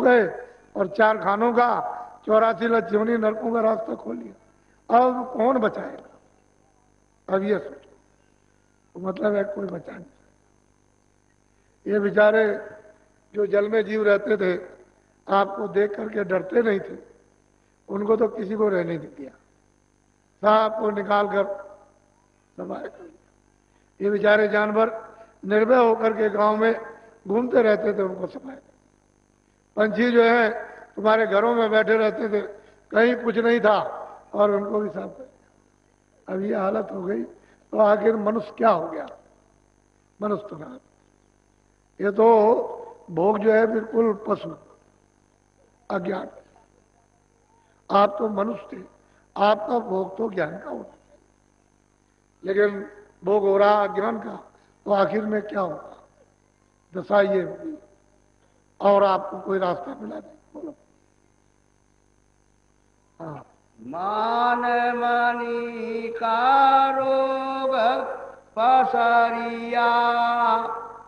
गए और 4 खानों का 84 लाख योनि नरकों का रास्ता खोल लिया। अब कौन बचाएगा? अब ये सोचो, तो मतलब है कोई बचा नहीं। ये बेचारे जो जल में जीव रहते थे, आपको देख करके डरते नहीं थे, उनको तो किसी को रहने नहीं दिया, सांप को निकाल कर दबाए कर दिया। ये बेचारे जानवर निर्भय होकर के गांव में घूमते रहते थे, उनको सफाया। पंछी जो है तुम्हारे घरों में बैठे रहते थे, कहीं कुछ नहीं था और उनको भी साफ कर दिया। अब ये हालत हो गई, तो आखिर मनुष्य क्या हो गया? मनुष्य तो ना, ये तो भोग जो है बिल्कुल पशु अज्ञान। आप तो मनुष्य थे, आपका भोग तो ज्ञान का होता है, लेकिन भोग हो रहा अज्ञान का, तो आखिर में क्या होगा? दशा ये होगी और आपको कोई रास्ता मिला नहीं। बोलो। हाँ, मान मनी का रोग पसरिया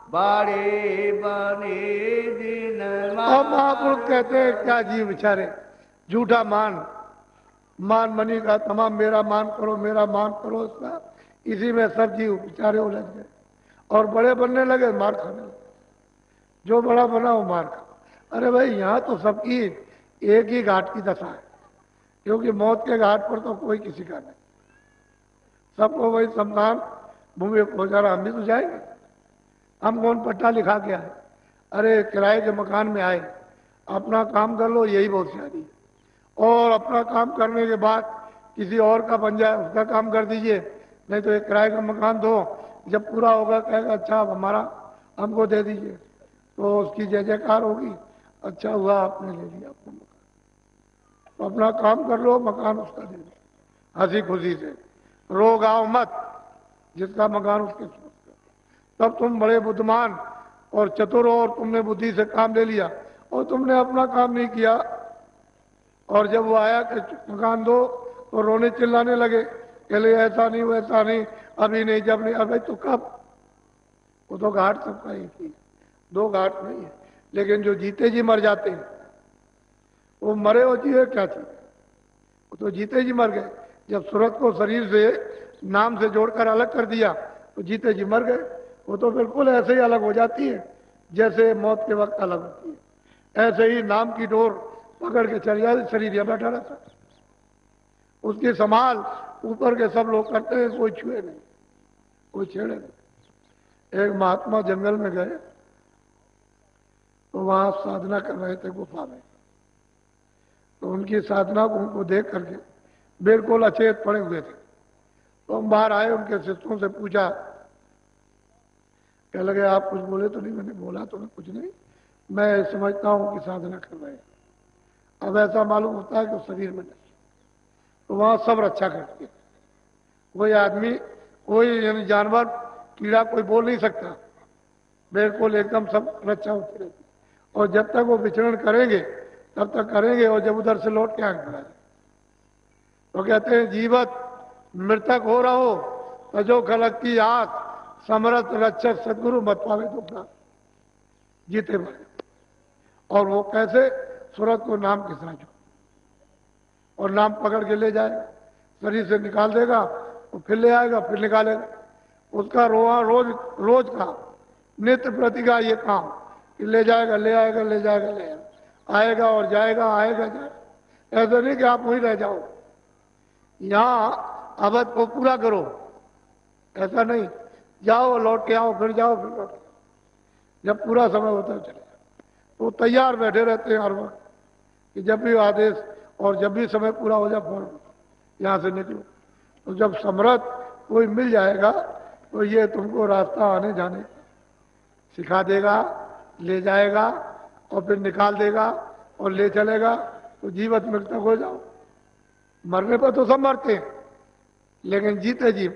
बड़े बने दिन। और महापुरुष कहते हैं क्या जीव बेचारे झूठा मान मनी का तमाम मेरा मान करो, मेरा मान करो, इसका इसी में सब जीव बेचारे उलझ गए और बड़े बनने लगे, मार खाने लगे। जो बड़ा बना वो मार खा। अरे भाई, यहाँ तो सबकी एक ही घाट की दशा है, क्योंकि मौत के घाट पर तो कोई किसी का नहीं, सबको वही शमशान भूमि पहुंचाना। हम भी तो जाएंगे, हम कौन पट्टा लिखा के आए? अरे किराए के मकान में आए, अपना काम कर लो, यही बहुत सारी है। और अपना काम करने के बाद किसी और का बन जाए, उसका काम कर दीजिए, नहीं तो एक किराए का मकान दो, जब पूरा होगा कहेगा अच्छा अब हमारा हमको दे दीजिए, तो उसकी जय जयकार होगी, अच्छा हुआ आपने ले लिया अपना मकान। तो अपना काम कर लो, मकान उसका दे दो, हंसी खुशी से, रो गाओ मत, जिसका मकान उसके सोच कर। तब तुम बड़े बुद्धिमान और चतुर हो, और तुमने बुद्धि से काम ले लिया और तुमने अपना काम नहीं किया। और जब वो आया कि मकान दो, तो रोने चिल्लाने लगे, कहले ऐसा नहीं वैसा नहीं, अभी नहीं, जब नहीं। अबे तो कब? वो तो घाट सबका एक ही है, दो घाट नहीं है। लेकिन जो जीते जी मर जाते हैं, वो मरे हो जिए क्या चीज? वो तो जीते जी मर गए। जब सूरत को शरीर से नाम से जोड़कर अलग कर दिया, तो जीते जी मर गए। वो तो बिल्कुल ऐसे ही अलग हो जाती है जैसे मौत के वक्त अलग होती है। ऐसे ही नाम की डोर पकड़ के चल जाए, शरीर यहां बैठा रहता है, उसकी संभाल ऊपर के सब लोग करते हैं, कोई छुए नहीं, कोई छेड़े नहीं। एक महात्मा जंगल में गए, तो वहां साधना कर रहे थे गुफा में। तो उनकी साधना को उनको देख करके बिल्कुल अचेत पड़े हुए थे। तो हम बाहर आए, उनके शिष्यों से पूछा, कह लगे आप कुछ बोले तो नहीं? मैंने बोला तो मैं कुछ नहीं, मैं समझता हूं कि साधना कर रहे हैं। अब ऐसा मालूम होता है कि शरीर में नहीं। तो वहां सब रक्षा करते हैं, कोई आदमी, कोई यानी जानवर, कीड़ा कोई बोल नहीं सकता, बिल्कुल एकदम सब रक्षा होती रहती। और जब तक वो विचरण करेंगे तब तक करेंगे, और जब उधर से लौट के आगे बढ़ा जाए। तो कहते हैं जीवत मृतक हो रहो, तजो खलक की आस, समरथ रक्षक सदगुरु मत पावे दुखना। जीते मरे। और वो कैसे? सूरत को नाम के साथ जो, और नाम पकड़ के ले जाएगा, शरीर से निकाल देगा, वो फिर ले आएगा, फिर निकालेगा। उसका रोज रोज का नित्य प्रति का ये काम कि ले जाएगा, ले आएगा, ले जाएगा, ले आएगा, आएगा और जाएगा, आएगा जाएगा। ऐसा नहीं कि आप वहीं रह जाओ, यहां अवध को पूरा करो, ऐसा नहीं। जाओ लौट के आओ, फिर जाओ फिर लौट के आओ। जब पूरा समय होता है चले जाओ। तो तैयार बैठे रहते हैं हर वक्त कि जब भी आदेश और जब भी समय पूरा हो जाए फौरन यहां से निकलो। तो जब समर्थ कोई मिल जाएगा, तो ये तुमको रास्ता आने जाने सिखा देगा, ले जाएगा और फिर निकाल देगा और ले चलेगा। तो जीवित मृतक हो जाओ। मरने पर तो सब मरते हैं, लेकिन जीते जी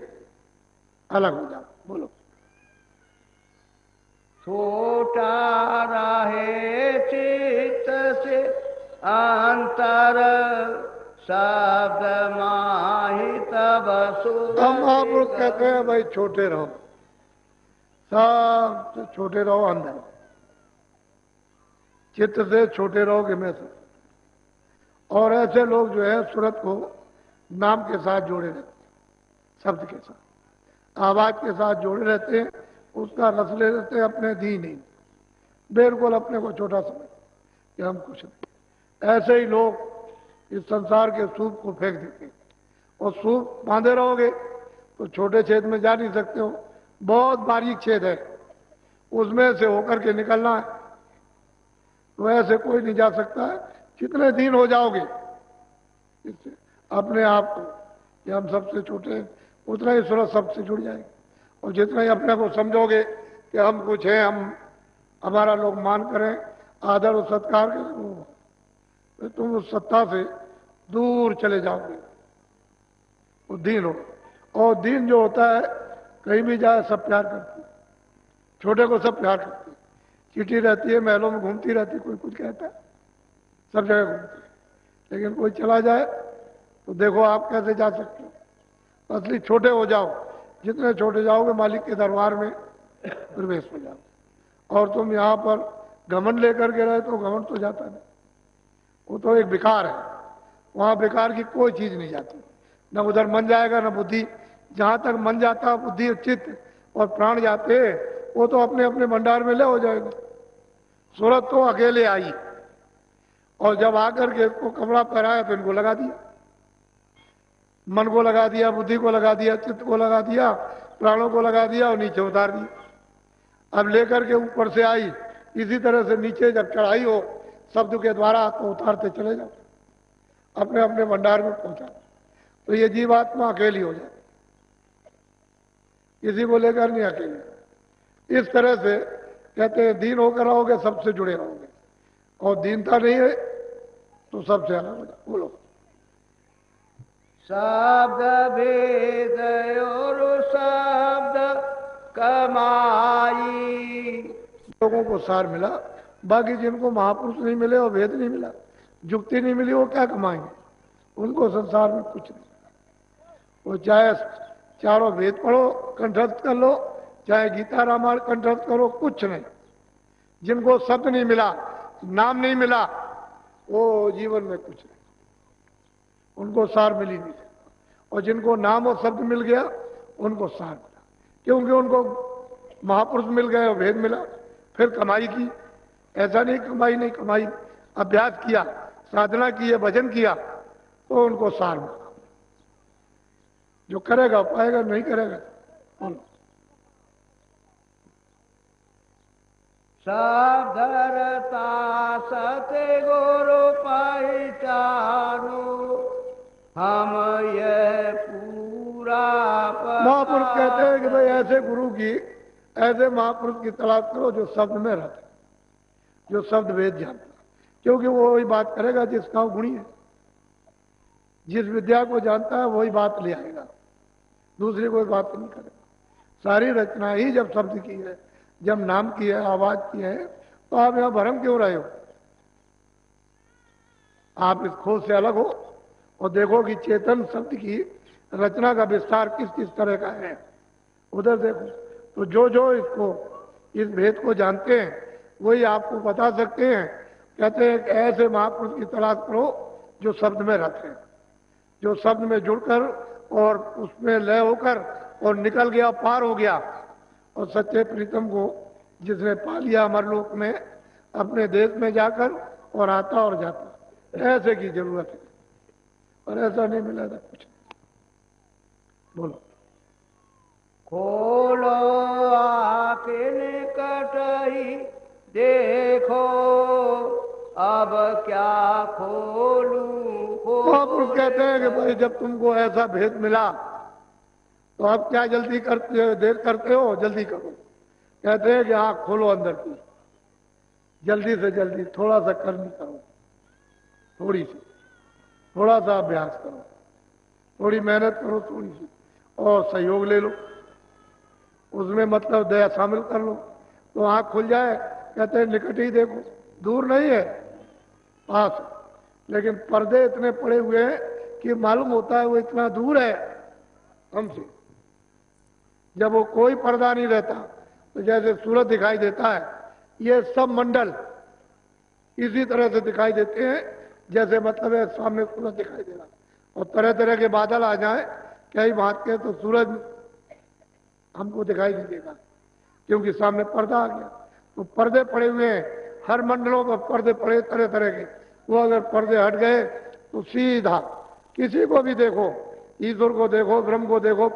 अलग हो जाओ। बोलो। छोटा रहे चित्त से अंतर, शब्द माहित बसु। हम आप लोग कहते हैं भाई छोटे रहो, सब छोटे रहो अंदर। चित्त से छोटे रहोगे मैं से। और ऐसे लोग जो है सूरत को नाम के साथ जोड़े रहते हैं, शब्द के साथ, आवाज के साथ जोड़े रहते हैं, उसका रस ले लेते हैं, अपने दी नहीं, बिल्कुल अपने को छोटा समझ कि हम कुछ नहीं। ऐसे ही लोग इस संसार के सूप को फेंक देते हैं, और सूप बांधे रहोगे तो छोटे छेद में जा नहीं सकते हो, बहुत बारीक छेद है, उसमें से होकर के निकलना है, तो ऐसे कोई नहीं जा सकता है। कितने दिन हो जाओगे इससे अपने आप को कि हम सबसे छोटे हैं, उतना ही सूरत सबसे जुड़ जाएगी। और जितना ही अपने को समझोगे कि हम कुछ हैं, हम हमारा लोग मान करें, आदर और सत्कार करें, तो तुम उस सत्ता से दूर चले जाओगे। वो दीन हो, और दीन जो होता है कहीं भी जाए सब प्यार करती है, छोटे को सब प्यार करती है, चिट्ठी रहती है, महलों में घूमती रहती है, कोई कुछ कहता है, सब जगह घूमती है, लेकिन कोई चला जाए तो देखो आप कैसे जा सकते हो। असली छोटे हो जाओ, जितने छोटे जाओगे मालिक के दरबार में प्रवेश हो जाओ। और तुम यहाँ पर घमंड लेकर के रहे तो घमंड तो जाता नहीं, वो तो एक विकार है, वहां बेकार की कोई चीज नहीं जाती, न उधर मन जाएगा न बुद्धि। जहां तक मन जाता, बुद्धि चित्त और प्राण जाते, वो तो अपने अपने भंडार में ले हो जाएगा। सूरत तो अकेले आई, और जब आकर के इसको कपड़ा पहनाया तो इनको लगा दिया, मन को लगा दिया, बुद्धि को लगा दिया, चित्त को लगा दिया, प्राणों को लगा दिया और नीचे उतार दिया। अब लेकर के ऊपर से आई, इसी तरह से नीचे जब चढ़ाई हो शब्द के द्वारा तो उतारते चले जाओ, अपने अपने भंडार में पहुंचा। तो ये जीवात्मा अकेली हो जाती, किसी को लेकर नहीं अकेली। इस तरह से कहते हैं दीन होकर रहोगे सबसे जुड़े रहोगे, और दीनता नहीं है तो सबसे अलग हो जाओ। बोलो शब्द भेद और शब्द कमाई। लोगों को सार मिला, बाकी जिनको महापुरुष नहीं मिले और भेद नहीं मिला, जुक्ति नहीं मिली, वो क्या कमाएंगे, उनको संसार में कुछ नहीं। वो चाहे चारों वेद पढ़ो, कंठस्थ कर लो, चाहे गीता रामायण कंठस्थ करो, कुछ नहीं। जिनको शब्द नहीं मिला, नाम नहीं मिला, वो जीवन में कुछ नहीं, उनको सार मिल ही नहीं सकता। और जिनको नाम और शब्द मिल गया उनको सार मिला, क्योंकि उनको महापुरुष मिल गए और भेद मिला। फिर कमाई की, ऐसा नहीं कमाई नहीं कमाई, अभ्यास किया, साधना की, भजन किया, तो उनको सार मिला। जो करेगा पाएगा, नहीं करेगा बोलो। सब धरता सत्य गुरु पहचानो, हम ये पूरा महापुरुष कहते हैं कि भाई ऐसे गुरु की, ऐसे महापुरुष की तलाश करो जो शब्द में रहते, जो शब्द वेद जानता, क्योंकि वो वही बात करेगा जिसका वो गुणी है। जिस विद्या को जानता है वही बात ले आएगा, दूसरी कोई बात नहीं करेगा। सारी रचना ही जब शब्द की है, जब नाम की है, आवाज की है, तो आप यहां भ्रम क्यों रहे हो? आप इस खोज से अलग हो और देखो कि चेतन शब्द की रचना का विस्तार किस किस तरह का है, उधर देखो। तो जो जो इसको, इस भेद को जानते हैं वही आपको बता सकते हैं। कहते हैं कि ऐसे महापुरुष की तलाश करो जो शब्द में रहते हैं, जो शब्द में जुड़कर और उसमें लय होकर और निकल गया, पार हो गया, और सच्चे प्रीतम को जिसने पा लिया अमरलोक में, अपने देश में जाकर, और आता और जाता। ऐसे की जरूरत है, और ऐसा नहीं मिला था कुछ। बोलो खोलो आके निकट ही देखो, अब क्या खोलूं। महापुरुष कहते हैं कि भाई जब तुमको ऐसा भेद मिला तो अब क्या जल्दी करते, देर करते हो, जल्दी करो। कहते हैं कि हाँ खोलो अंदर की, जल्दी से जल्दी, थोड़ा सा कर्म करो, थोड़ी सी, थोड़ा सा अभ्यास करो, थोड़ी मेहनत करो, थोड़ी सी, और सहयोग ले लो, उसमें मतलब दया शामिल कर लो, तो आंख खुल जाए। कहते हैं निकट ही देखो, दूर नहीं है, पास। लेकिन पर्दे इतने पड़े हुए हैं कि मालूम होता है वो इतना दूर है हमसे। जब वो कोई पर्दा नहीं रहता तो जैसे सूरज दिखाई देता है, ये सब मंडल इसी तरह से दिखाई देते हैं जैसे मतलब है सामने सूरज दिखाई दे रहा और तरह तरह के बादल आ जाए कई बात के तो सूरज हमको दिखाई नहीं देगा क्योंकि सामने पर्दा आ गया। तो पर्दे पड़े हुए हैं, हर मंडलों पर पर्दे पड़े तरह तरह के। वो अगर पर्दे हट गए तो सीधा किसी को भी देखो, ईश्वर को देखो, ब्रह्म को देखो,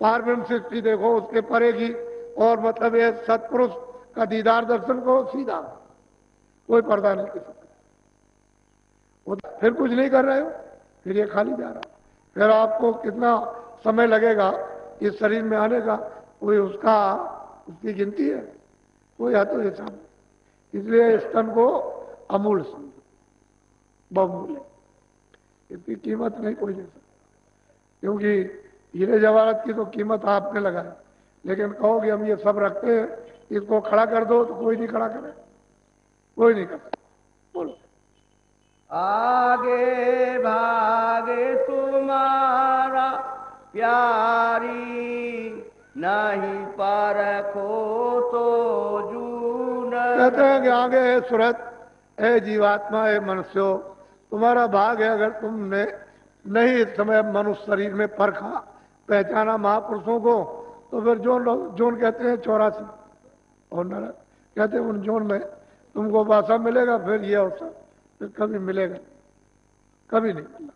पारब्रह्म सृष्टि देखो, उसके परे की और मतलब ये सत्पुरुष का दीदार दर्शन को सीधा, कोई पर्दा नहीं किसी को। फिर कुछ नहीं कर रहे हो, फिर ये खाली जा रहा। फिर आपको कितना समय लगेगा इस शरीर में आने का, कोई उसकी गिनती है, कोई है तो हिसाब। इसलिए इस तन को अमूल्य समझो, बहुमूल्य, इसकी कीमत नहीं कोई दे सकता। क्योंकि हीरे जवाहरात की तो कीमत आपने लगाई, लेकिन कहोगे हम ये सब रखते हैं, इसको खड़ा कर दो तो कोई नहीं खड़ा करे, कोई नहीं करता। बोलो। आगे भागे तुम्हारा प्यारी, नहीं परखो तो जून। कहते हैं कि आगे है सूरत, है जीवात्मा, है मनुष्यो, तुम्हारा भाग है अगर तुमने नहीं इस समय मनुष्य शरीर में परखा, पहचाना महापुरुषों को, तो फिर जोन कहते हैं 84 और नरक कहते हैं उन जोन में तुमको वासा मिलेगा। फिर ये अवसर फिर कभी मिलेगा, कभी नहीं मिलना।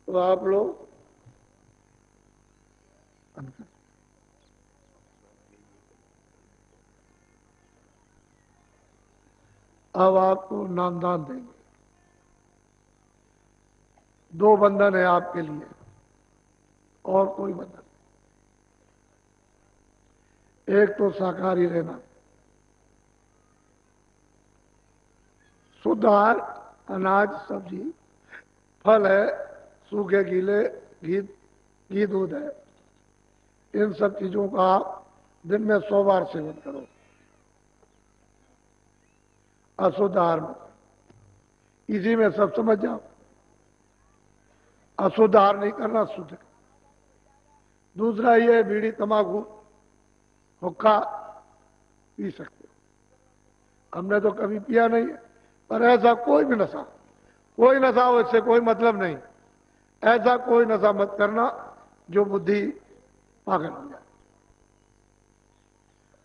तो आप लोग अब आपको नामदान देंगे। 2 बंधन है आपके लिए और कोई बंधन। एक तो शाकाहारी रहना, शुद्ध आहार, अनाज, सब्जी, फल है, सूखे गीले, घी दूध है, इन सब चीजों का आप दिन में 100 बार सेवन करो। अशुद्ध आहार में इसी में सब समझ जाओ। अशुद्ध आहार नहीं करना, शुद्ध। दूसरा ये बीड़ी, तंबाकू, हुक्का पी सकते हो, हमने तो कभी पिया नहीं है, पर ऐसा कोई भी नशा, कोई नशा हो, इससे कोई मतलब नहीं। ऐसा कोई नशा मत करना जो बुद्धि पागल हो जाए।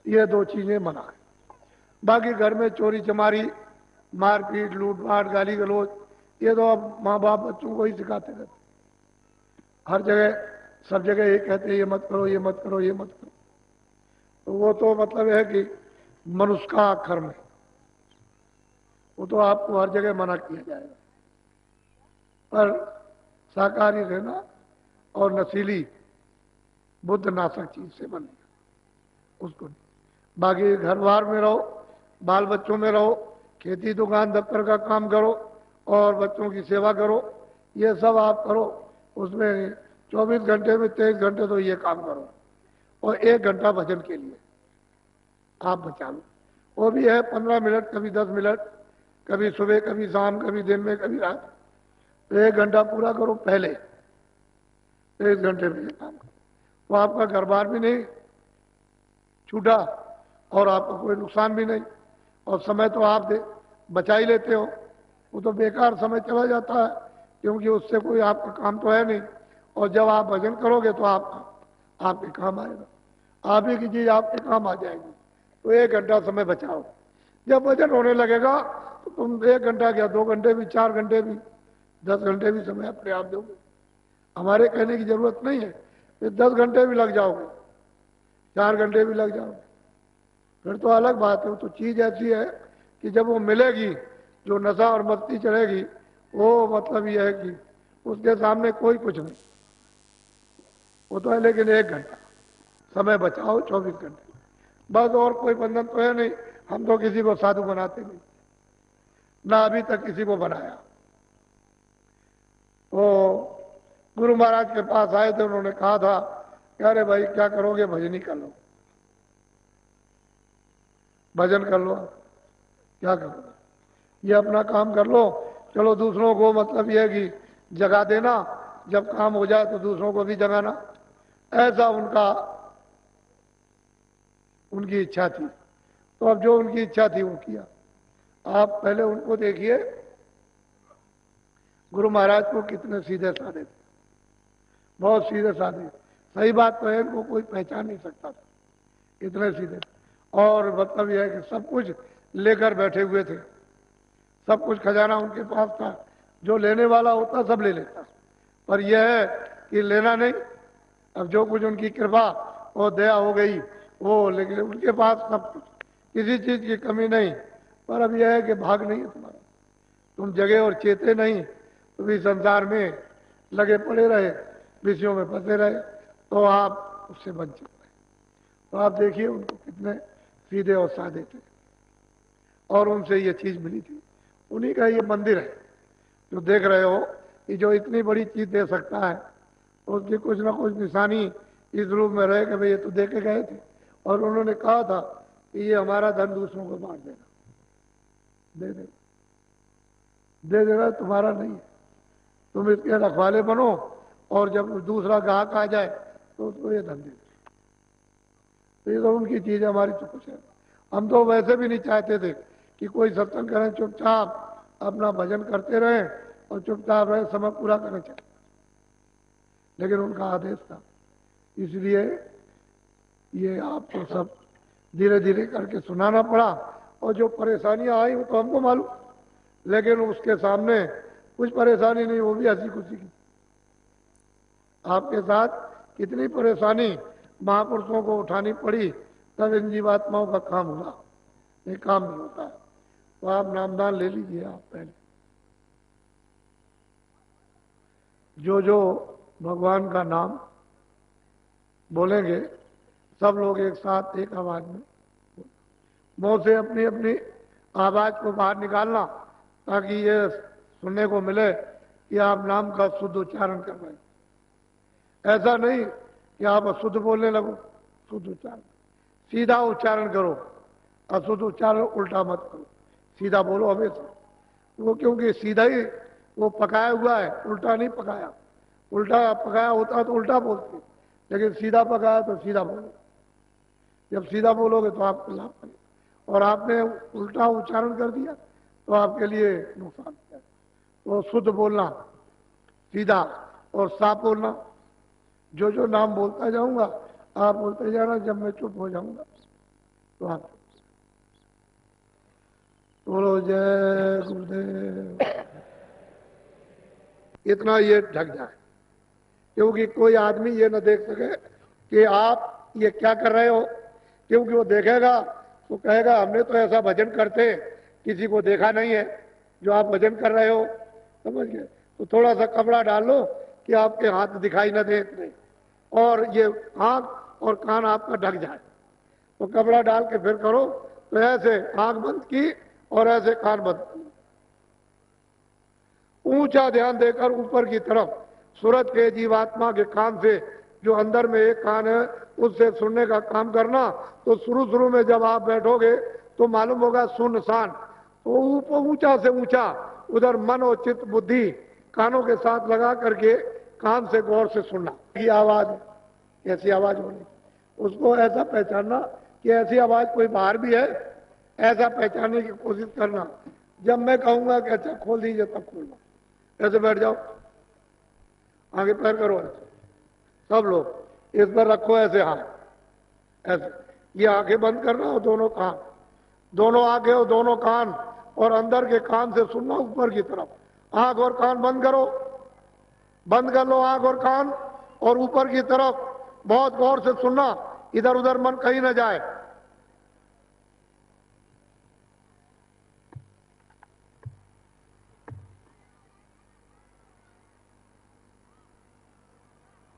ये 2 चीजें मना है। बाकी घर में चोरी चमारी, मारपीट, लूटपाट, गाली गलौज, ये तो अब माँ बाप बच्चों को ही सिखाते रहते। हर जगह सब जगह ये कहते हैं ये मत करो, ये मत करो, ये मत करो। तो वो तो मतलब है कि मनुष्य का कर्म है, वो तो आपको हर जगह मना किया जाएगा। पर शाकाहारी रहना और नशीली बुद्ध नाशक चीज से बनेगा, उसको नहीं। बाकी घर बार में रहो, बाल बच्चों में रहो, खेती दुकान दफ्तर का काम करो और बच्चों की सेवा करो, ये सब आप करो। उसमें 24 घंटे में 23 घंटे तो ये काम करो और 1 घंटा भजन के लिए आप बचा लो। वो भी है 15 मिनट, कभी 10 मिनट, कभी सुबह, कभी शाम, कभी दिन में, कभी रात। तो 1 घंटा पूरा करो पहले, 1 घंटे में ये काम करो, तो आपका घर बार भी नहीं छूटा और आपको कोई नुकसान भी नहीं। और समय तो आप बचा ही लेते हो, वो तो बेकार समय चला जाता है, क्योंकि उससे कोई आपका काम तो है नहीं। और जब आप भजन करोगे तो आपके काम आएगा, आप ही की चीज आपके काम आ जाएगी। तो 1 घंटा समय बचाओ। जब भजन होने लगेगा तो तुम 1 घंटा क्या, 2 घंटे भी, 4 घंटे भी, 10 घंटे भी समय अपने आप दोगे। हमारे कहने की जरूरत नहीं है। फिर 10 घंटे भी लग जाओगे, 4 घंटे भी लग जाओगे, फिर तो अलग बात है। वो तो चीज ऐसी है कि जब वो मिलेगी, जो नशा और मस्ती चढ़ेगी, वो मतलब ये है कि उसके सामने कोई कुछ नहीं। वो तो है, लेकिन 1 घंटा समय बचाओ 24 घंटे बस, और कोई बंधन तो है नहीं। हम तो किसी को साधु बनाते नहीं, ना अभी तक किसी को बनाया। वो गुरु महाराज के पास आए थे, उन्होंने कहा था कि अरे भाई क्या करोगे, भजन ही कर लो, भजन कर लो, क्या करोगे, ये अपना काम कर लो, चलो दूसरों को मतलब ये है कि जगा देना, जब काम हो जाए तो दूसरों को भी जगाना। ऐसा उनकी इच्छा थी। तो अब जो उनकी इच्छा थी वो किया। आप पहले उनको देखिए, गुरु महाराज को कितने सीधे साधे थे, बहुत सीधे साधे। सही बात तो है, इनको कोई पहचान नहीं सकता था, इतने सीधे। और मतलब यह है कि सब कुछ लेकर बैठे हुए थे, सब कुछ खजाना उनके पास था, जो लेने वाला होता सब ले लेता। पर यह है कि लेना नहीं, अब जो कुछ उनकी कृपा और दया हो गई वो, लेकिन उनके पास सब कुछ, किसी चीज की कमी नहीं। पर अब यह है कि भाग नहीं है तुम्हारा, तुम जगे और चेते नहीं, तुम इस संसार में लगे पड़े रहे, विषयों में फंसे रहे, तो आप उससे वंचित रहे। तो आप देखिए उनको कितने सीधे और साधे थे, और उनसे ये चीज मिली थी। उन्हीं का ये मंदिर है जो देख रहे हो, कि जो इतनी बड़ी चीज दे सकता है, तो उसकी कुछ ना कुछ निशानी इस रूप में रहे कि भाई ये तो दे के गए थे, और उन्होंने कहा था कि ये हमारा धन दूसरों को बांट देना, दे देना, तुम्हारा नहीं है, तुम इसके रखवाले बनो, और जब दूसरा ग्राहक आ जाए तो उसको ये धन दे दो। तो ये तो उनकी चीज है, हमारी तो कुछ है। हम तो वैसे भी नहीं चाहते थे कि कोई सत्संग करें, चुपचाप अपना भजन करते रहें और चुपचाप रहे, समय पूरा करना चाहिए, लेकिन उनका आदेश था, इसलिए ये आपको सब धीरे धीरे करके सुनाना पड़ा। और जो परेशानियां आई वो तो हमको मालूम, लेकिन उसके सामने कुछ परेशानी नहीं, वो भी हंसी खुशी की। आपके साथ कितनी परेशानी महापुरुषों को उठानी पड़ी, तब इन जीवात्माओं का काम हुआ, ये काम नहीं होता है। तो आप नामदान ले लीजिए। आप पहले जो जो भगवान का नाम बोलेंगे, सब लोग एक साथ एक आवाज में, मुंह से अपनी अपनी आवाज को बाहर निकालना, ताकि ये सुनने को मिले कि आप नाम का शुद्ध उच्चारण कर रहे हैं। ऐसा नहीं कि आप अशुद्ध बोलने लगो, शुद्ध उच्चारण, सीधा उच्चारण करो, अशुद्ध उच्चारण उल्टा मत करो, सीधा बोलो हमेशा। वो क्योंकि सीधा ही वो पकाया हुआ है, उल्टा नहीं पकाया। उल्टा पकाया होता तो उल्टा बोलते, लेकिन सीधा पकाया तो सीधा बोलो। जब सीधा बोलोगे तो आपको लाभ मिलेगा, और आपने उल्टा उच्चारण कर दिया तो आपके लिए नुकसान है। तो शुद्ध बोलना, सीधा और साफ बोलना। जो जो नाम बोलता जाऊंगा आप बोलते जाना, जब मैं चुप हो जाऊंगा तो आप बोलो जय गुरुदेव। इतना ये ढक जाए, क्योंकि कोई आदमी ये न देख सके कि आप ये क्या कर रहे हो, क्योंकि वो देखेगा तो कहेगा हमने तो ऐसा भजन करते किसी को देखा नहीं है जो आप भजन कर रहे हो, समझ गए। तो थोड़ा सा कपड़ा डाल लो कि आपके हाथ दिखाई न दे इतने, और ये आंख और कान आपका ढक जाए। तो कपड़ा डाल के फिर करो, तो ऐसे आंख बंद की और ऐसे कान बंद की, ऊंचा ध्यान देकर ऊपर की तरफ, सूरत के जीवात्मा के कान से, जो अंदर में एक कान है उससे सुनने का काम करना। तो शुरू शुरू में जब आप बैठोगे तो मालूम होगा सुनसान, तो ऊपर ऊंचा से ऊंचा उधर मन और चित्त बुद्धि कानों के साथ लगा करके कान से गौर से सुनना। ये आवाज ऐसी आवाज होनी, उसको ऐसा पहचानना कि ऐसी आवाज कोई बाहर भी है, ऐसा पहचानने की कोशिश करना। जब मैं कहूंगा कि अच्छा खोल दीजिए तब खोलना, ऐसे बैठ जाओ, आगे पैर करो ऐसे, सब लोग इस पर रखो ऐसे हाथ, ऐसे। ये आंखें बंद करना और दोनों कान, दोनों आंखें और दोनों कान, और अंदर के कान से सुनना ऊपर की तरफ। आंख और कान बंद करो, बंद कर लो आंख और कान, और ऊपर की तरफ बहुत गौर से सुनना, इधर उधर मन कहीं ना जाए।